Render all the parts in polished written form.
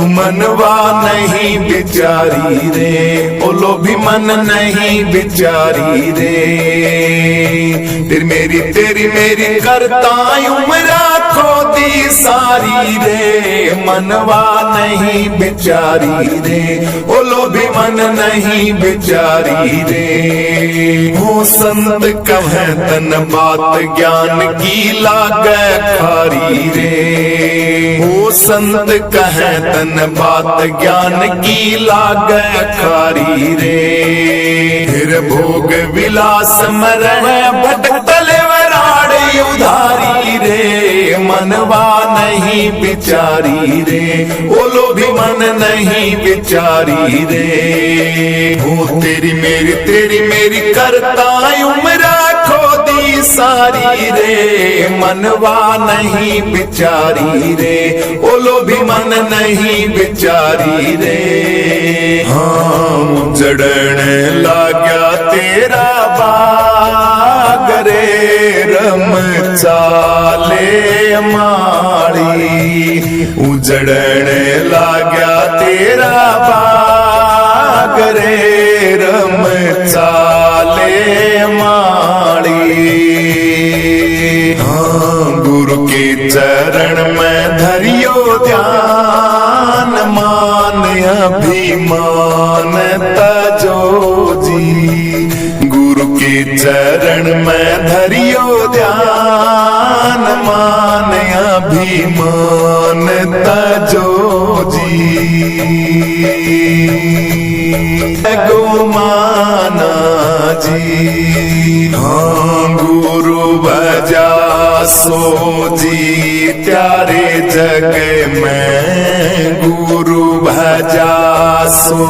मनवा नहीं बिचारी रे, बोलो भी मन नहीं बिचारी रे। तेरी मेरी करता उम्र खोदी सारी रे, मनवा नहीं बिचारी रे, बोलो भी मन नहीं बिचारी रे। हो संत कहे तन बात ज्ञान की लागे खारी रे, हो संत कहे तन बात ज्ञान की लागे खारी रे। फिर भोग विलास मरह भटकल वराड़ उधारी रे, मनवा नहीं बिचारी रे, बोलो भी मन नहीं बिचारी रे। हो तेरी मेरी करता उम्र खोदी सारी रे, मनवा नहीं बिचारी रे, बोलो भी मन नहीं बिचारी रे। हाँ जड़ने लाग्या तेरा बाग रे, रम चाले माड़ी उजड़ने लाग्या तेरा बाग रे, रम चाले माड़ी। हाँ गुरु के चरण में धरियो ध्यान, मान अभिमान तजो जी, गुरु के चरण में धरियो ध्यान, मान अभिमान तजो जी। गो माना जी, हाँ गुरु भजा सो जी प्यारे जग में, गुरु भजा सो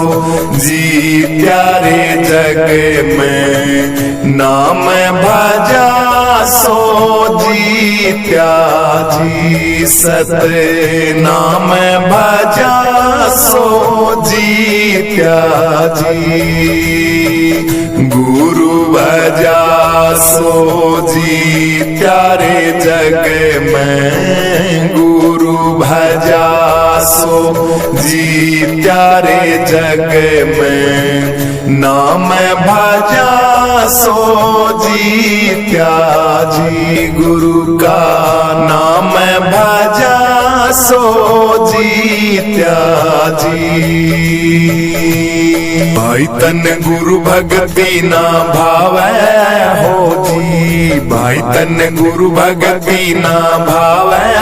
जी प्यारे जग में, नाम भजा सो जी त्याजी सत, नाम भजा सो जी त्याजी, गुरु भजा सो जी प्यारे जग में, गुरु भजा सो जी प्यारे जग में, नाम भजा सो जी त्याजी, गुरु का नाम भजा सो जी त्याजी। भाई तन गुरु भक्ति ना भावै हो जी, भाई तन गुरु भक्ति ना भावै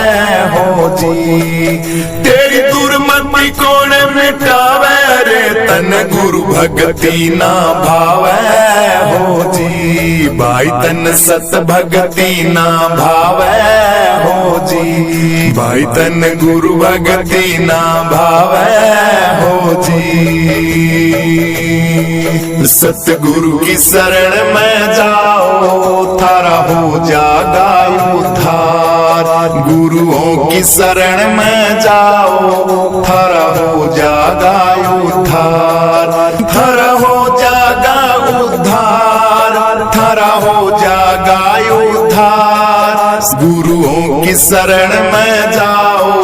हो जी, तेरी दुर्मति कौन मिटावे रे, तन गुरु भक्ति ना भावै हो जी, भाई तन सत भक्ति ना भावै हो जी, भाई तन गुरु भक्ति ना भावै हो जी। सतगुरु की शरण में जाओ थारा हो जागा उद्धार, गुरुओं की शरण में जाओ थारा हो जागा उद्धार, थारा हो जागा उद्धार, थारा हो जागा उद्धार। गुरुओं की शरण में जाओ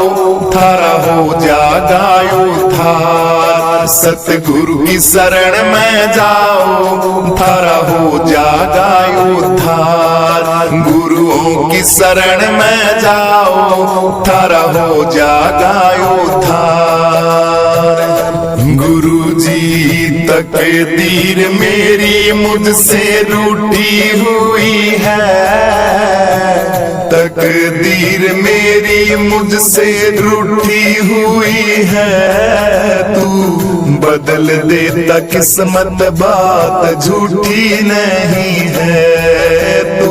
थारा हो जागा उद्धार, सतगुरु की शरण में जाओ थारा हो जागा उद्धार, गुरुओं की शरण में जाओ थारा हो जागा उद्धार। गुरुजी तकदीर मेरी मुझसे रूठी हुई है, तकदीर मेरी मुझसे रूठी हुई है, तू बदल देता किस्मत बात झूठी नहीं है, तू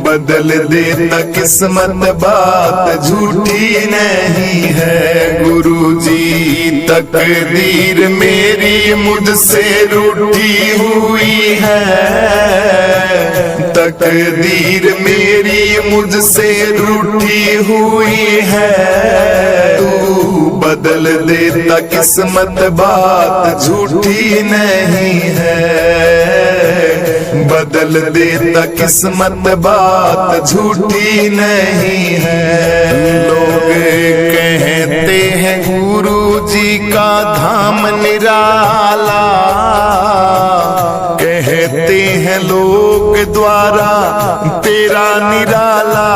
बदल देता किस्मत बात झूठी नहीं है। गुरुजी तकदीर मेरी मुझसे रूठी हुई है, तकदीर मेरी मुझसे रूठी हुई है, तू बदल देता किस्मत बात झूठी नहीं है, बदल देता किस्मत बात झूठी नहीं है। लोग कहते कहते हैं गुरु जी का धाम निराला, कहते हैं लोग द्वारा तेरा निराला।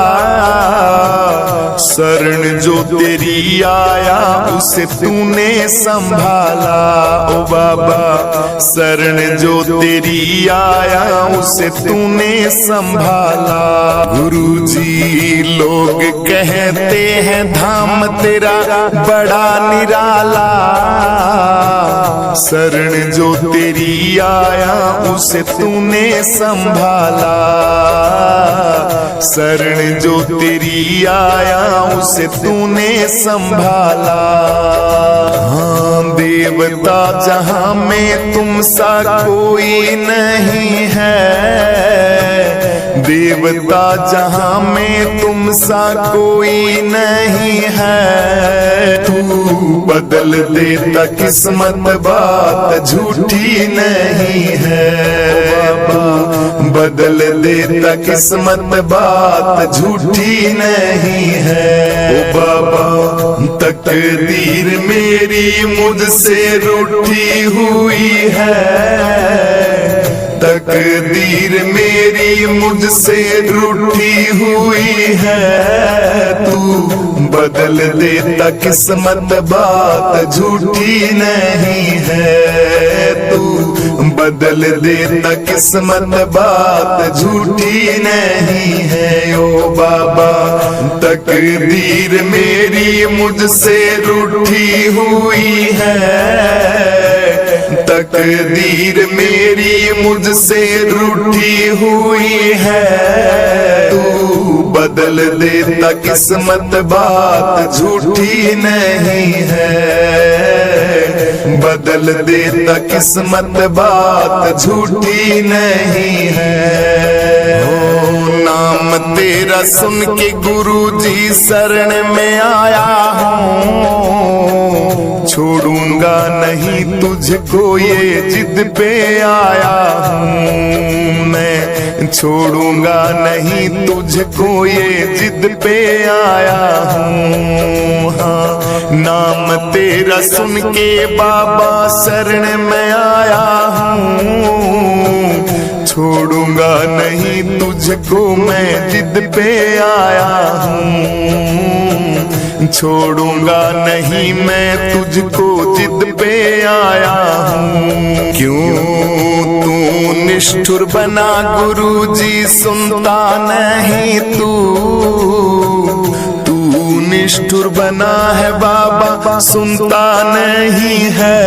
शरण जो तेरी आया उसे तूने संभाला ओ बाबा, शरण जो तेरी आया उसे तूने संभाला। गुरुजी लोग कहते हैं धाम तेरा बड़ा निराला, शरण जो तेरी आया उसे तूने संभाला, शरण जो तेरी आया उसे तूने संभाला। हाँ देवता जहां में तुम सा कोई नहीं है, देवता जहां में तुम सा कोई नहीं है। तू बदल देता किस्मत बात झूठी नहीं है बाबा, बदल देता किस्मत बात झूठी नहीं है ओ बाबा। तकदीर मेरी मुझसे रूठी हुई है, तकदीर मेरी मुझसे रूठी हुई है। तू बदल देता किस्मत बात झूठी नहीं है, तू बदल देता किस्मत बात झूठी नहीं है ओ बाबा। तकदीर मेरी मुझसे रूठी हुई है, तकदीर मेरी मुझसे रूठी हुई है। तू बदल देता किस्मत बात झूठी नहीं है, बदल देता किस्मत बात झूठी नहीं है। ओ नाम तेरा सुन के गुरुजी शरण में आया हूँ, छोड़ूंगा नहीं तुझको ये जिद पे आया हूँ मैं, छोड़ूंगा नहीं तुझको ये जिद पे आया हूँ। हाँ नाम तेरा सुन के बाबा शरण में आया हूँ, छोड़ूंगा नहीं तुझको मैं जिद पे आया हूँ, छोड़ूंगा नहीं मैं तुझको जिद पे आया हूँ। क्यों तू निष्ठुर बना गुरुजी सुनता नहीं तू, निष्ठुर बना है बाबा सुनता नहीं है।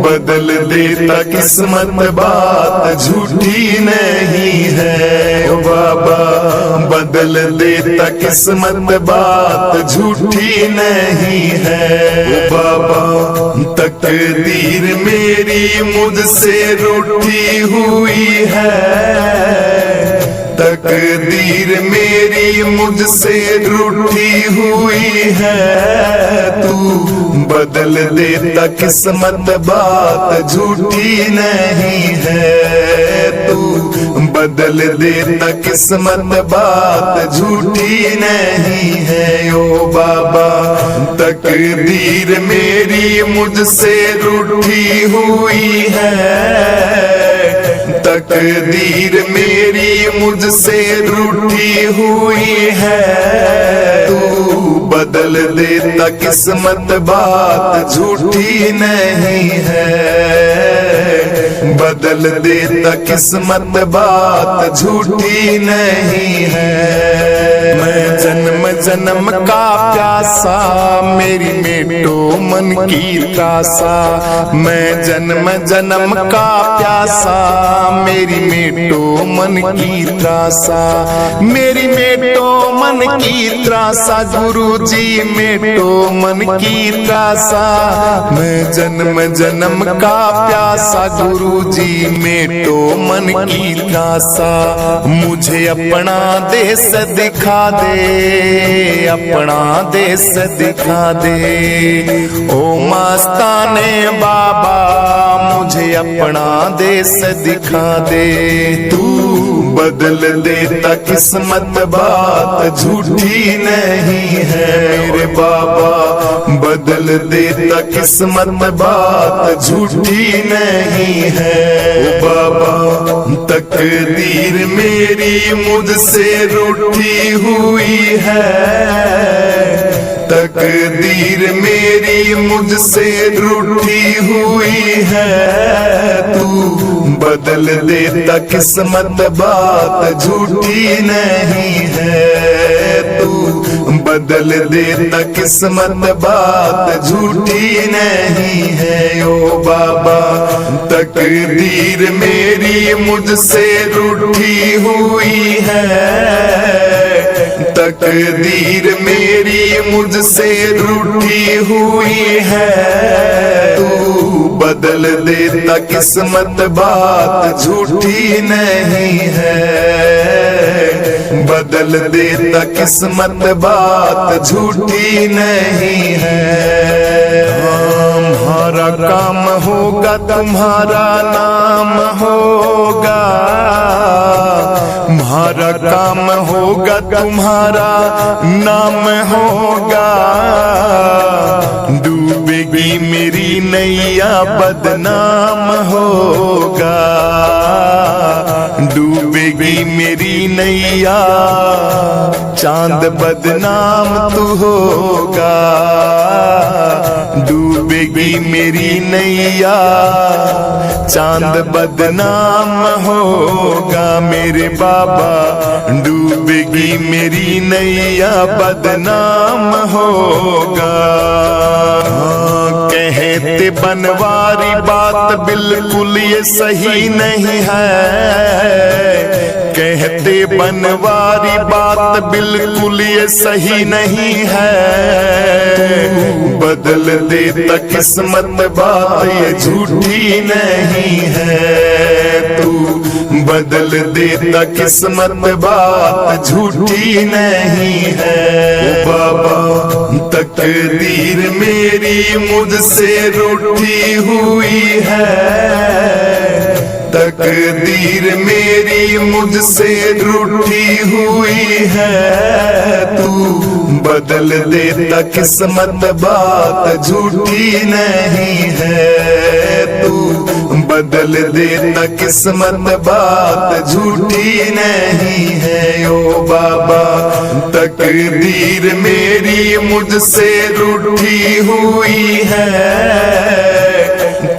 बदल देता किस्मत बात झूठी नहीं है ओ बाबा, बदल देता किस्मत बात झूठी नहीं है ओ बाबा। तकदीर मेरी मुझसे रूठी हुई है, तकदीर मेरी मुझसे रूठी हुई है। तू बदल देता किस्मत बात झूठी नहीं है, तू बदल देता किस्मत बात झूठी नहीं है ओ बाबा। तकदीर मेरी मुझसे रूठी हुई है, तकदीर मेरी मुझसे रूठी हुई है। तू बदल देता किस्मत बात झूठी नहीं है, बदल देता किस्मत बात झूठी नहीं है। मैं जन्म जन्म का प्यासा मेरी मेटो मन की त्रासा, मैं जन्म जन्म का प्यासा मेरी मेटो मन की त्रासा, मेरी मेटो मन की त्रासा गुरुजी मेटो मन की त्रासा। मैं जन्म जन्म का प्यासा गुरुजी मेटो मन की त्रासा। मुझे अपना देश दिखा दे, अपना देश दिखा दे ओ मस्ताने बाबा मुझे अपना देश दिखा दे, तू बदल देता किस्मत बात झूठी नहीं है मेरे बाबा, बदल देता किस्मत बात झूठी नहीं है। ओ बाबा तकदीर मेरी मुझसे रूठी हुई है, तकदीर मेरी मुझसे रूठी हुई है, तू बदल देता किस्मत बात झूठी नहीं है, तू बदल देता किस्मत बात झूठी नहीं है। ओ बाबा तकदीर मेरी मुझसे रूठी हुई है, तकदीर मेरी मुझसे रूठी हुई है, तू बदल देता किस्मत बात झूठी नहीं है, बदल देता किस्मत बात झूठी नहीं है। हमारा काम होगा तुम्हारा नाम होगा, हमारा काम होगा तुम्हारा नाम होगा, डूबेगी मेरी नैया बदनाम होगा, डूबेगी मेरी नैया चांद बदनाम तू होगा, डूबेगी मेरी नैया चांद बदनाम होगा मेरे बाबा, डूबेगी मेरी नैया बदनाम होगा। कहते बनवारी बात बिल्कुल ये सही नहीं है, कहते बनवारी बात बिल्कुल ये सही नहीं है, बदल देता किस्मत बात ये झूठी नहीं है, तू बदल देता किस्मत बात झूठी नहीं है। ओ बाबा तकदीर मेरी मुझसे रूठी हुई है, तकदीर मेरी मुझसे रूठी हुई है, तू बदल देता किस्मत बात झूठी नहीं है, तू बदल देता किस्मत बात झूठी नहीं है। ओ बाबा तकदीर मेरी मुझसे रूठी हुई है,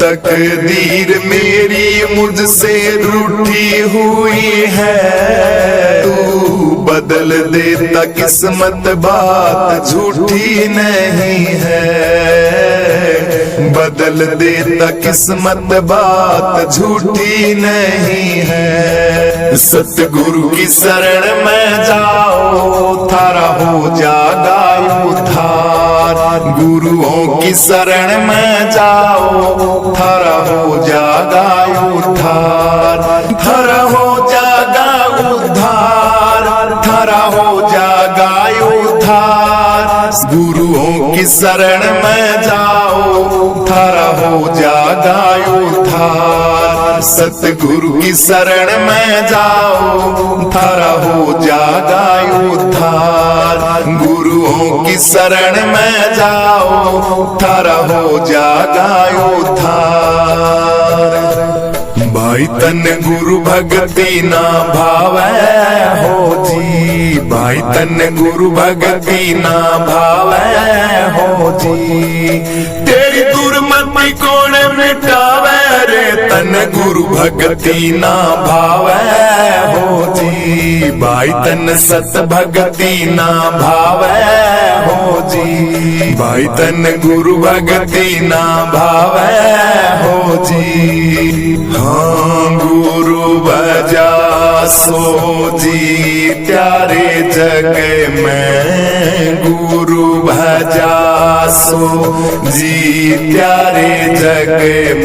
तकदीर मेरी मुझसे रूठी हुई है, तू बदल देता किस्मत बात झूठी नहीं है, बदल देता किस्मत बात झूठी नहीं है। सतगुरु की शरण में जाओ थारा हो जागा उद्धार, गुरुओं की शरण में जाओ थारा हो जागा उद्धार, थारा हो जागा उद्धार, थारा हो जागा उद्धार, गुरुओं की शरण में जाओ थारा हो जागा उद्धार, सतगुरु की शरण में जाओ थारा हो जागा उद्धार, गुरुओं की शरण में जाओ थारा हो जागा उद्धार। भाई तन गुरु भगति ना भावै हो जी, भाई तन गुरु भगति ना भावै हो जी, तेरी दुर्मति कौन मिटावे रे, तन गुरु भगति ना भावै हो जी, भाई तन सत भगति ना भावै हो जी, भाई तन गुरु भगति ना भावै हो जी। हाँ गुरु भजा सो जी प्यारे जग में, गुरु भजा सो जी प्यारे जग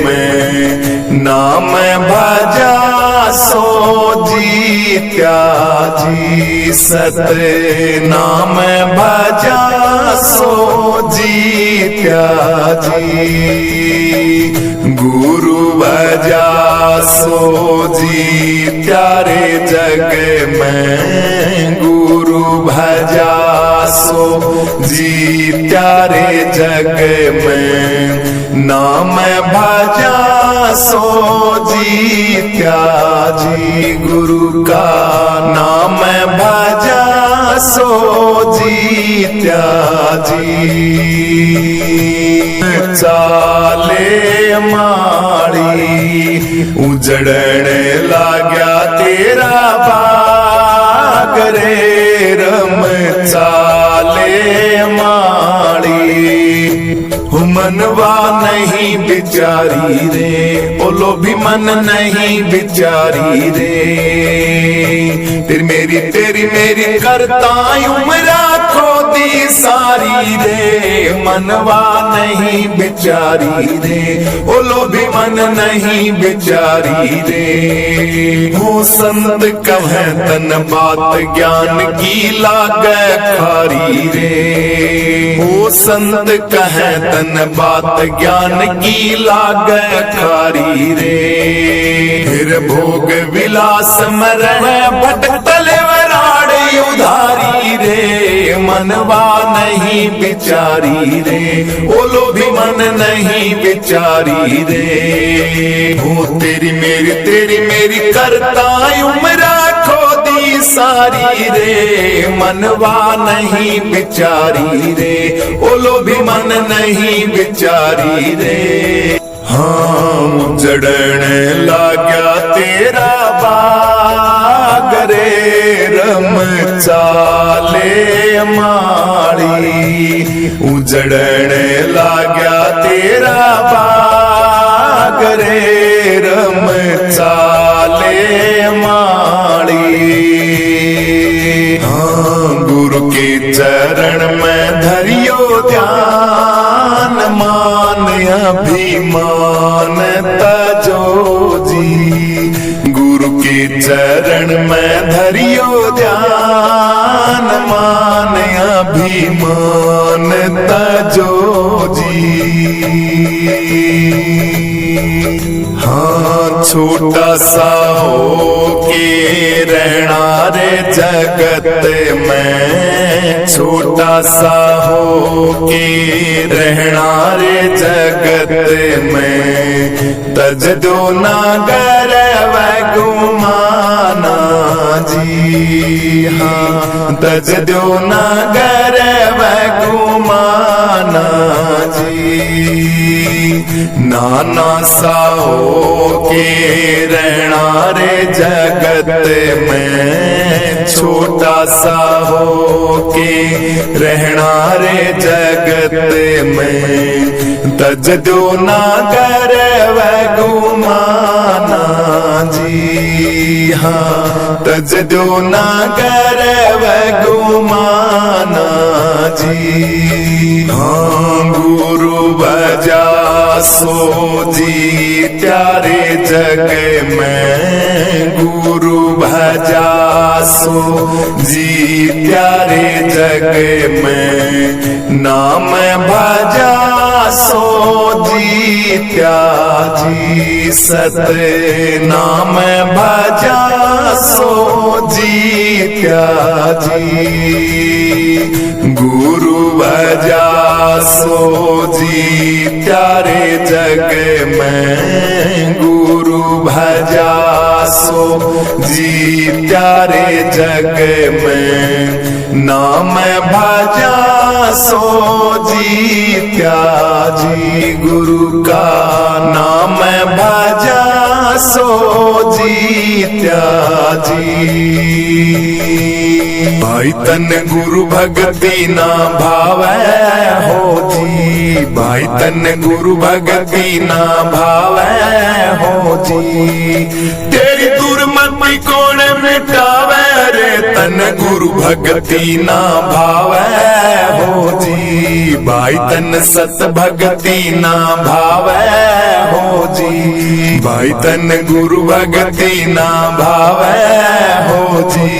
में, नाम भजा सो जी त्याजी सत, नाम भजा सो जी त्याजी। गुरु भजा सो जीत्या रे जग में, गुरु भजा सो जीत्या रे जग में, नाम भजा सो जीत्या जी। गुरु का नाम भजा सो जीत्या जी। चाले माड़ी उजड़न लाग्या तेरा बाग रे रम। चाले माड़ी मनवा नहीं बिचारी रे, बोलो भी मन नहीं बिचारी रे। तेरी मेरी करता उमरा खोदी सारी रे, मनवा नहीं बिचारी रे, बोलो भी मन नहीं बिचारी रे। हो संत कहे तन बात ज्ञान की लागे खारी रे, हो संत कहे तन बात ज्ञान की लागे खारी रे। फिर भोग विलास में रहे भटकले वराड़े उधारी रे, मनवा नहीं बिचारी रे, बोलो भी मन नहीं बिचारी रे। हो तेरी मेरी करता उमरा खोदी सारी रे, मनवा नहीं बिचारी रे, बोलो भी मन नहीं बिचारी रे। हाँ जड़न लाग्या तेरा बाग रे रम। चाले माड़ी उजड़न लाग्या तेरा बाग रे रम। चाले माड़ी हाँ गुरु के चरण में धरियो ध्यान, मान अभिमान तजो जी। गुरु के चरण में धरियो ध्यान, मान अभिमान तजो जी। हाँ छोटा सा हो के रहना रे जगत में, छोटा सा हो के रहना रे जगत में। तज दो नागर व गुमाना जी। हाँ तज दो नागर व गुमाना जी। नाना सा हो के रहना रे जगत में, छोटा सा हो के रहना रे जगत में। तज दो नागर व गुमाना जी। हाँ तज दो नागर व गुमाना जी। हाँ गुरु भजा सो जीत्या रे जग में, गुरु भजा सो जीत्या रे जग में। नाम भजा सो जीत्या जी। सत नाम भजा सो जीत्या जी। गुरु भजा सो जीत्या रे जग में, गुरु भजा सो जीत्या रे जग में। नाम भजा सो जीत्या जी। गुरु का नाम भजा सो जीत्या जी। भाई तन गुरु भगति ना भावै हो जी। भाई तन गुरु भगति ना भावै हो जी। तेरी दुर्मति कौन मिटावे रे, तन गुरु भगति ना भावै हो जी। भाई तन सत भगति ना भावै हो जी। भाई तन गुरु भगति ना भावै हो जी।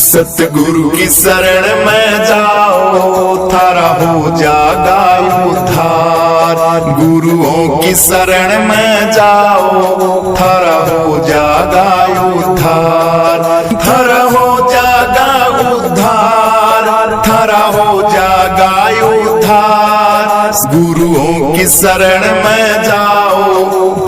सतगुरु की शरण में जाओ, थारा हो जागा उद्धार। गुरुओं की शरण में जाओ, थारा हो जागा उद्धार। थारा हो जागा उद्धार, थारा हो जागा उद्धार। गुरुओं की शरण में जाओ,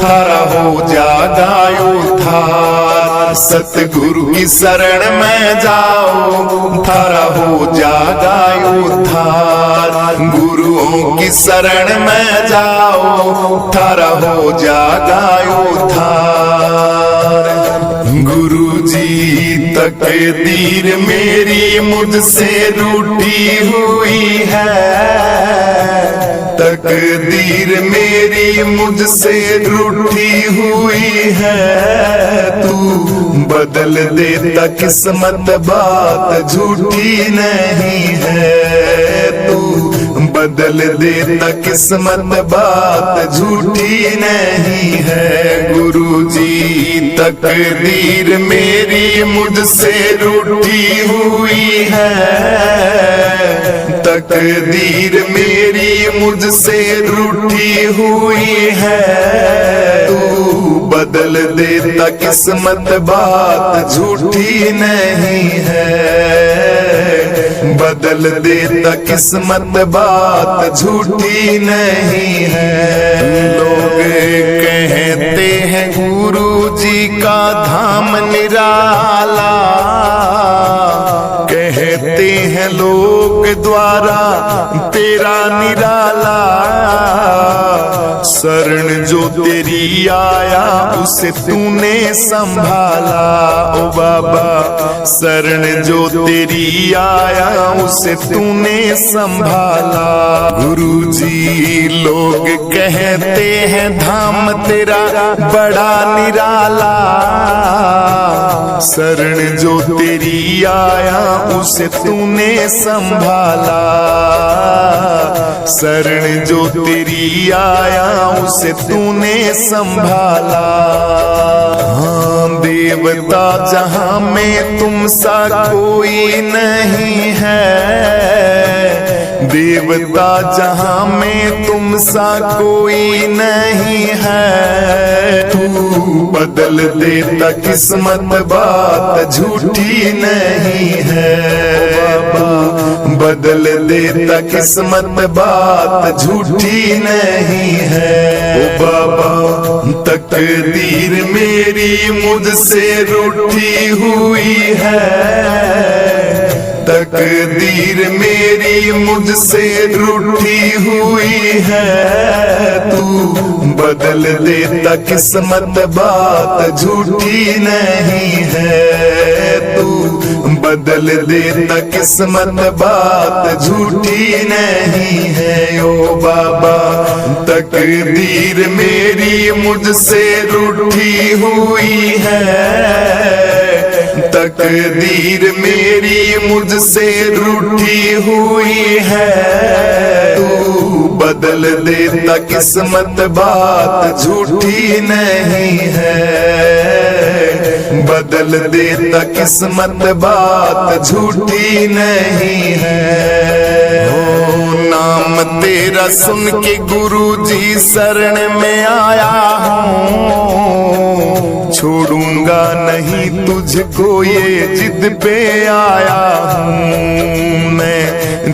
थारा हो जागा उद्धार। सतगुरु की शरण में जाओ, थारा हो जागा उद्धार। गुरुओं की शरण में जाओ, थारा हो जागा उद्धार। गुरुजी तकदीर मेरी मुझसे रूठी हुई है, तकदीर मेरी मुझसे रूठी हुई है। तू बदल देता किस्मत, बात झूठी नहीं है। तू बदल देता किस्मत, बात झूठी नहीं है। गुरुजी तकदीर मेरी मुझसे रूठी हुई है, तकदीर मेरी मुझसे रूठी हुई है। तू बदल देता किस्मत, बात झूठी नहीं है। बदल देता किस्मत, बात झूठी नहीं है। लोग कहते हैं गुरु जी का धाम निराला, कहते हैं लोग द्वारा तेरा निराला। शरण जो तेरी आया उसे तूने संभाला, ओ बाबा शरण जो तेरी आया उसे तूने संभाला। गुरुजी लोग कहते हैं धाम तेरा बड़ा निराला, शरण जो तेरी आया उसे तूने संभाला। शरण जो तेरी आया उसे तूने संभाला। हाँ देवता जहां में तुम सा कोई नहीं है, देवता जहां में तुम सा कोई नहीं है। तू बदल देता किस्मत, बात झूठी नहीं है। बाबा बदल देता किस्मत, बात झूठी नहीं है। ओ बाबा तकदीर मेरी मुझसे रूठी हुई है, तकदीर मेरी मुझसे रूठी हुई है। तू बदल देता किस्मत, बात झूठी नहीं है। तू बदल देता किस्मत, बात झूठी नहीं है। ओ बाबा तकदीर मेरी मुझसे रूठी हुई है, तकदीर मेरी मुझसे रूठी हुई है। तू बदल देता किस्मत, बात झूठी नहीं है। बदल देता किस्मत, बात झूठी नहीं है। ओ नाम तेरा सुन के गुरुजी शरण में आया हूँ, छोड़ूंगा नहीं तुझको ये जिद पे आया हूँ। मैं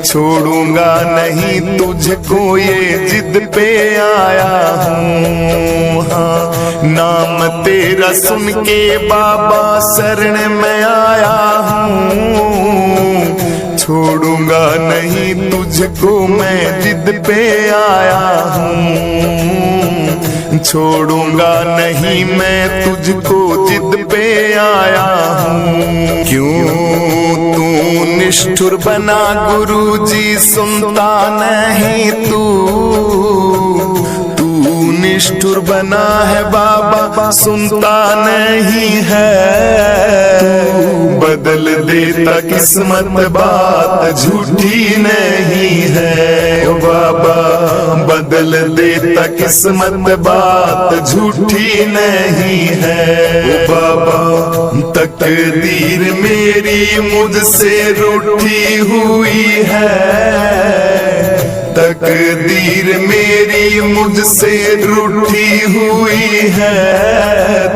छोड़ूंगा नहीं तुझको ये जिद पे आया हूँ। हाँ नाम तेरा सुन के बाबा शरण में आया हूँ, छोड़ूंगा नहीं तुझको मैं जिद पे आया हूँ। छोड़ूंगा नहीं मैं तुझको जिद पे आया हूँ। क्यों तू निष्ठुर बना गुरुजी सुनता नहीं तू, निष्ठुर बना है बाबा सुनता नहीं है। तू बदल देता किस्मत, बात झूठी नहीं है। ओ बाबा बदल देता किस्मत, बात झूठी नहीं है। ओ बाबा तकदीर मेरी मुझसे रूठी हुई है, तकदीर मेरी मुझसे रूठी हुई है,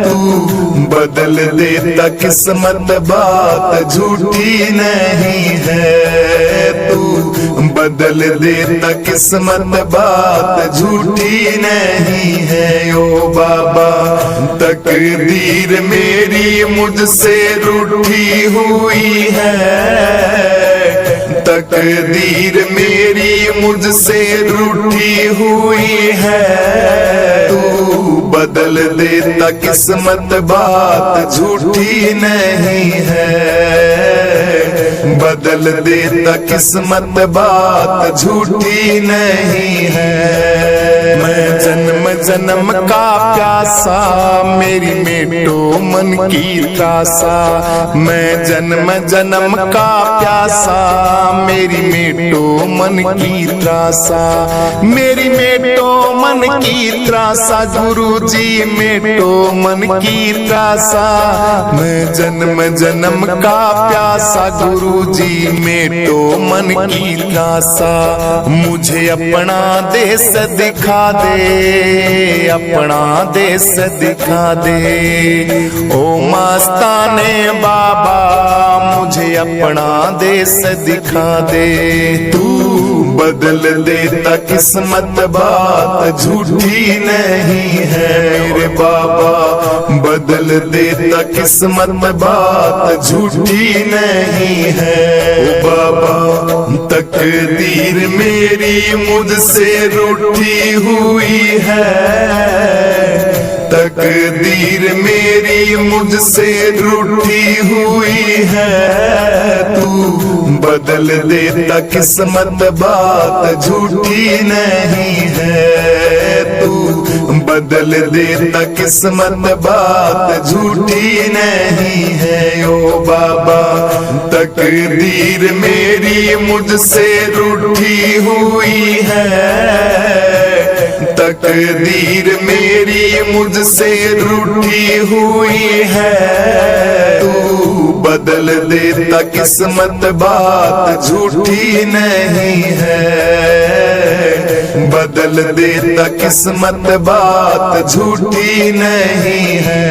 तू बदल देता किस्मत बात झूठी नहीं है, तू बदल देता किस्मत बात झूठी नहीं है। ओ बाबा तकदीर मेरी मुझसे रूठी हुई है, तकदीर मेरी मुझसे रूठी हुई है, तू बदल देता किस्मत बात झूठी नहीं है, बदल देता किस्मत बात झूठी नहीं है। मैं जन्म जन्म का प्यासा मेरी मेटो मन की त्रासा, मैं जन्म जन्म का प्यासा मेरी मेटो मन की त्रासा, मेरी मेटो मन की त्रासा गुरुजी मेटो मन की त्रासा, मैं जन्म जन्म का प्यासा गुरुजी मेटो मन की त्रासा। मुझे अपना देश दिखा दे, अपना देश दिखा दे, ओ मस्ताने बाबा मुझे अपना देश दिखा दे, तू बदल देता किस्मत बात झूठी नहीं है मेरे बाबा, बदल देता किस्मत बात झूठी नहीं है। ओ बाबा तकदीर मेरी मुझसे रूठी हुई है, तकदीर मेरी मुझसे रूठी हुई है, तू बदल देता किस्मत बात झूठी नहीं है, तू बदल देता किस्मत बात झूठी नहीं है। ओ बाबा तकदीर मेरी मुझसे रूठी हुई है, तकदीर मेरी मुझसे रूठी हुई है, तू बदल देता किस्मत बात झूठी नहीं है, बदल देता किस्मत बात झूठी नहीं है।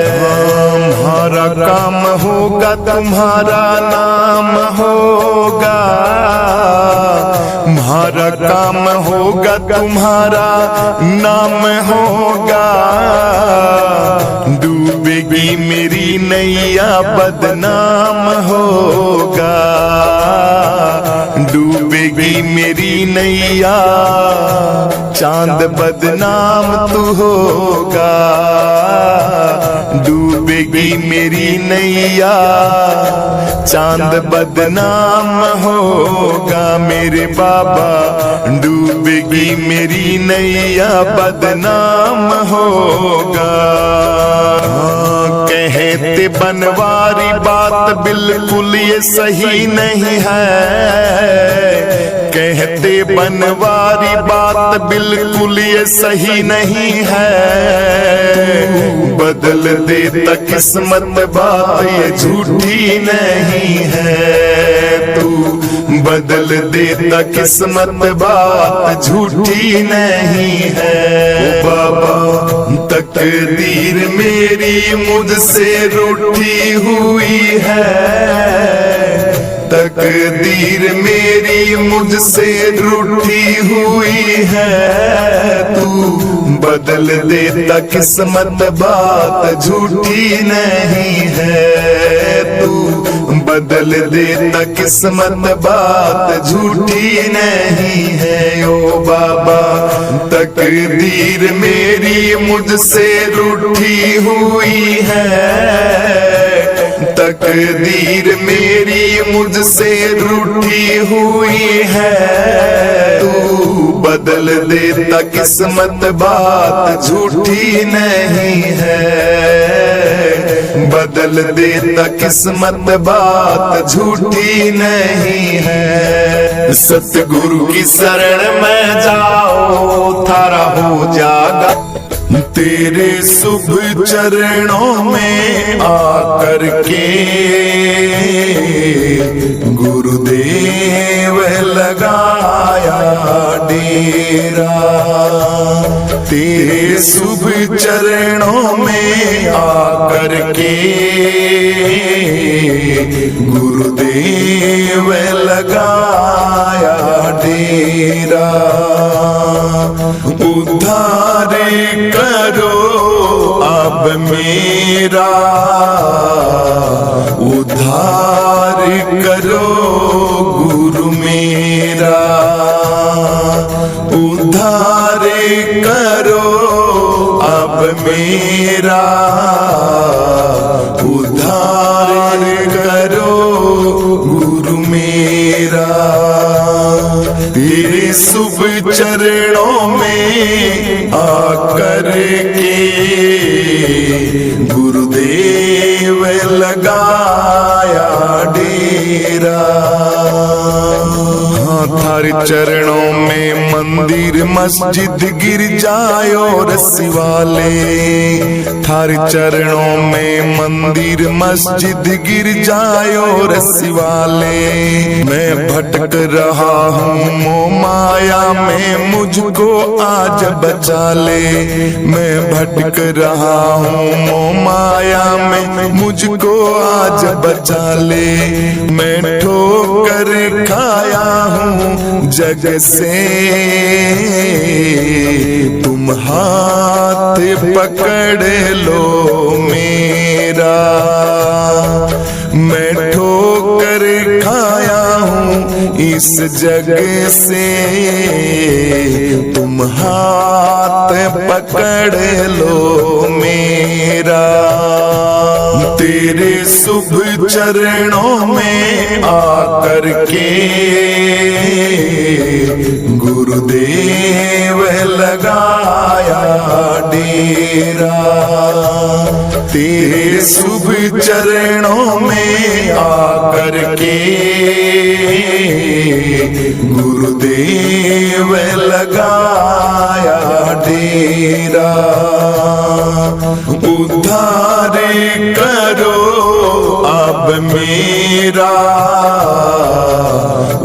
हमारा काम होगा तुम्हारा नाम होगा, हमारा काम होगा तुम्हारा नाम होगा, डूबेगी मेरी नैया बदनाम होगा, डूबेगी मेरी नैया चांद बदनाम तू होगा, डूबेगी मेरी नैया चांद बदनाम होगा मेरे बाबा, डूबेगी मेरी नैया बदनाम होगा। कहते बनवारी बात बिल्कुल ये सही नहीं है, कहते बनवारी बात बिल्कुल ये सही नहीं है, बदल देता किस्मत बात ये झूठी नहीं है, तू बदल देता किस्मत बात झूठी नहीं है। ओ बाबा तकदीर मेरी मुझसे रूठी हुई है, तकदीर मेरी मुझसे रूठी हुई है, तू बदल देता किस्मत बात झूठी नहीं है, तू बदल देता किस्मत बात झूठी नहीं है। ओ बाबा तकदीर मेरी मुझसे रूठी हुई है, तकदीर मेरी मुझसे रूठी हुई है, तू बदल देता किस्मत बात झूठी नहीं है, बदल देता किस्मत बात झूठी नहीं है। सतगुरु की शरण में जाओ थारा हो जागा, तेरे शुभ चरणों में आकर के गुरुदेव लगाया डेरा। तेरे शुभ चरणों में आकर के गुरुदेव लगाया डेरा। उद्धार करो अब मेरा, उद्धार करो गुरु मेरा। उद्धार करो अब मेरा, उद्धार करो गुरु मेरा। तेरे शुभ चरणों में आकर के गुरुदेव लगाया डेरा। थारे चरणों में मंदिर मस्जिद गिरजाए और शिवाले। थारे चरणों में मंदिर मस्जिद गिरजाए और शिवाले। मैं भटक रहा हूँ मोह माया में, मुझको आज बचा ले। मैं भटक रहा हूँ मोह माया में, मुझको आज बचा ले। मैं ठोकर खाया हूँ जग से, तुम हाथ पकड़ लो मेरा। मैं ठोकर खाया हूँ इस जग से, तुम हाथ पकड़ लो मेरा। तेरे शुभ चरणों में आकर के गुरुदेव लगाया डेरा। तेरे शुभ चरणों में आकर के गुरुदेव लगाया डेरा। उद्धार करो अब मेरा,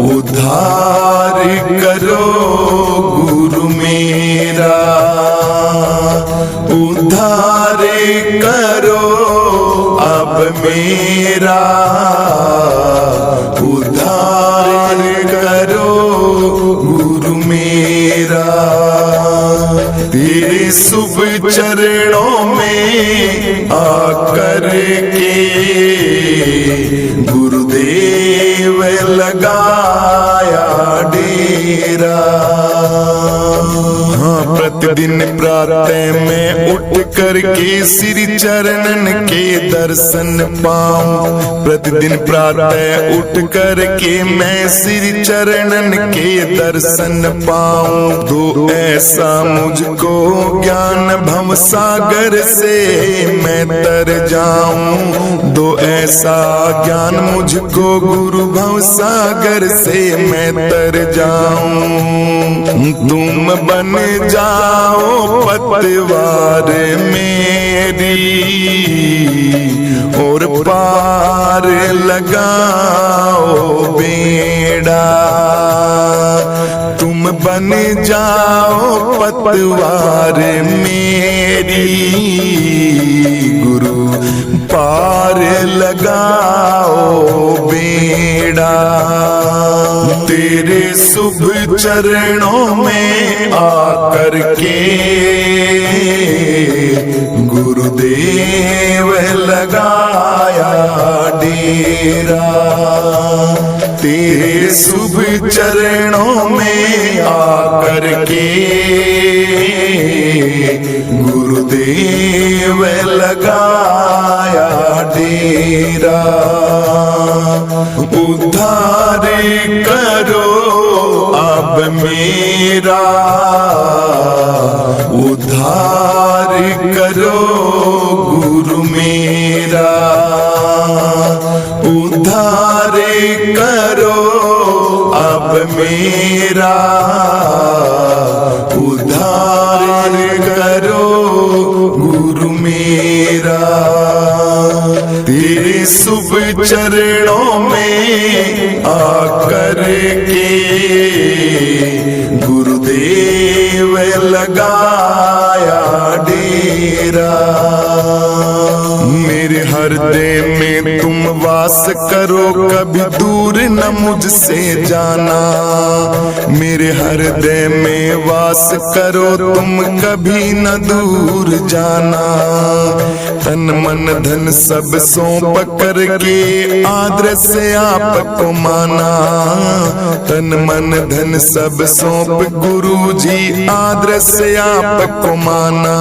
उद्धार करो गुरु मेरा। उद्धार करो अब मेरा, उद्धार करो गुरु मेरा। तेरे शुभ चरणों में आकर के गुरुदेव लगाया डेरा। प्रतिदिन प्रातः में उठ करके श्री चरणन के दर्शन पाऊं। प्रतिदिन प्रातः उठ करके मैं श्री चरणन के दर्शन पाऊं। तो ऐसा मुझको ज्ञान भव सागर से मैं तर जाऊं। दो ऐसा ज्ञान मुझको गुरु भव सागर से मैं तर जाऊं। तुम बन जाओ पतवार मेरी और पार लगाओ बेड़ा। तुम बन जाओ पतवार मेरी गुरु, पार लगाओ बेड़ा। तेरे शुभ चरणों में आकर के गुरुदेव लगाया डेरा। तेरे शुभ चरणों में आकर के गुरुदेव लगाया डेरा। उद्धार करो अब मेरा, उद्धार करो गुरु मेरा। उद्धार करो अब मेरा, उद्धार करो गुरु मेरा। तेरे शुभ चरणों में आकर के गुरुदेव लगाया डेरा। मेरे हृदय में तुम वास करो, कभी दूर न मुझसे जाना। मेरे हृदय में वास करो तुम, कभी न दूर जाना। तन मन धन सब सौंप करके आदर से आपको माना। तन मन धन सब सौंप गुरुजी आदर से आपको माना।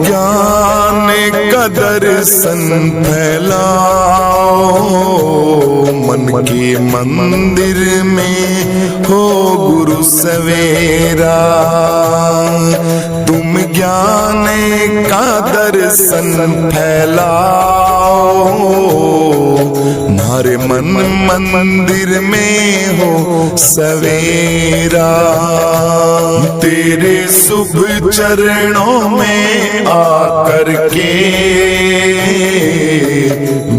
ज्ञान का दर्शन फैलाओ, मन के मंदिर में हो गुरु सवेरा। तुम ज्ञान का दर्शन फैलाओ, हमारे मन मंदिर में हो सवेरा। तेरे शुभ चरणों में आकर के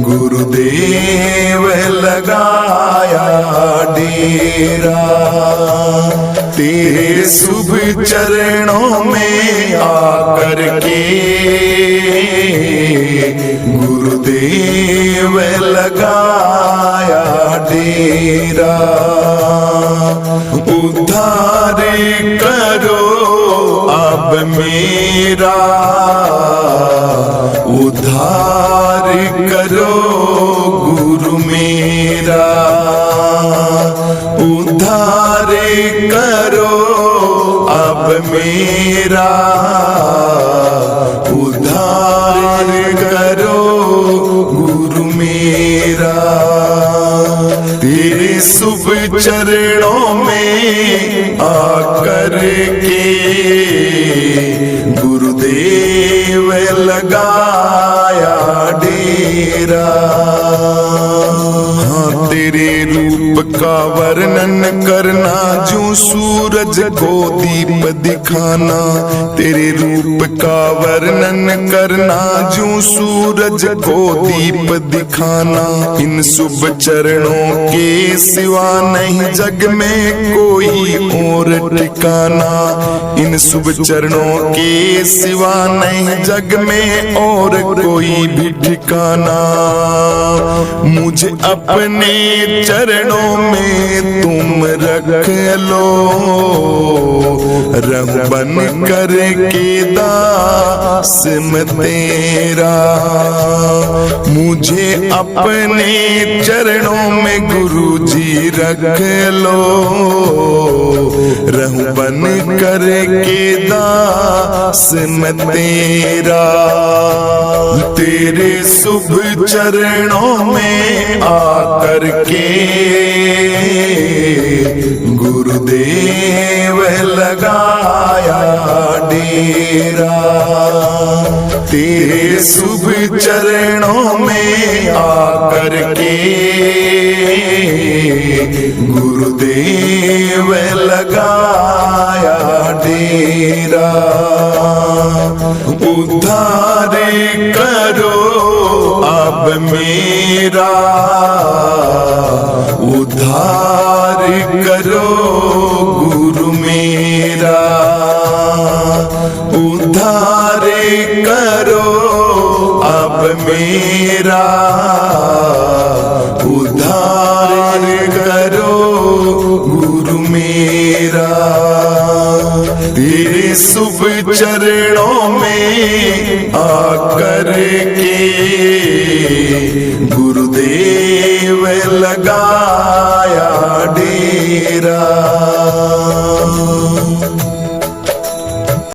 गुरुदेव लगाया डेरा। तेरे शुभ चरणों में आकर के गुरुदेव लगाया डेरा। उद्धार करो अब मेरा, उद्धार करो गुरु मेरा। उद्धार करो अब मेरा, उद्धार करो गुरु मेरा। तेरे शुभ चरणों में आकर के गुरुदेव लगाया डेरा। हाँ, तेरे रूप का वर्णन करना, जो सूरज को दीप दिखाना। तेरे रूप का वर्णन करना, जो सूरज को दीप दिखाना। इन शुभ चरणों के सिवा नहीं जग में कोई और ठिकाना। इन शुभ चरणों के सिवा नहीं जग में और कोई भी ठिकाना। मुझे अपने चरणों में तुम रख लो, रहूं बन कर के दास मैं तेरा। मुझे अपने चरणों में गुरुजी रख लो, रहूं बन कर के दास मैं तेरा। तेरे शुभ चरणों में आकर के गुरुदेव लगाया डेरा। तेरे शुभ चरणों में आकर के गुरुदेव लगाया डेरा। उद्धार करो अब मेरा, उद्धार करो गुरु मेरा। उद्धार करो अब मेरा, उद्धार करो गुरु मेरा। तेरे शुभ चरणों में आकर के गुरुदेव लगाया डेरा।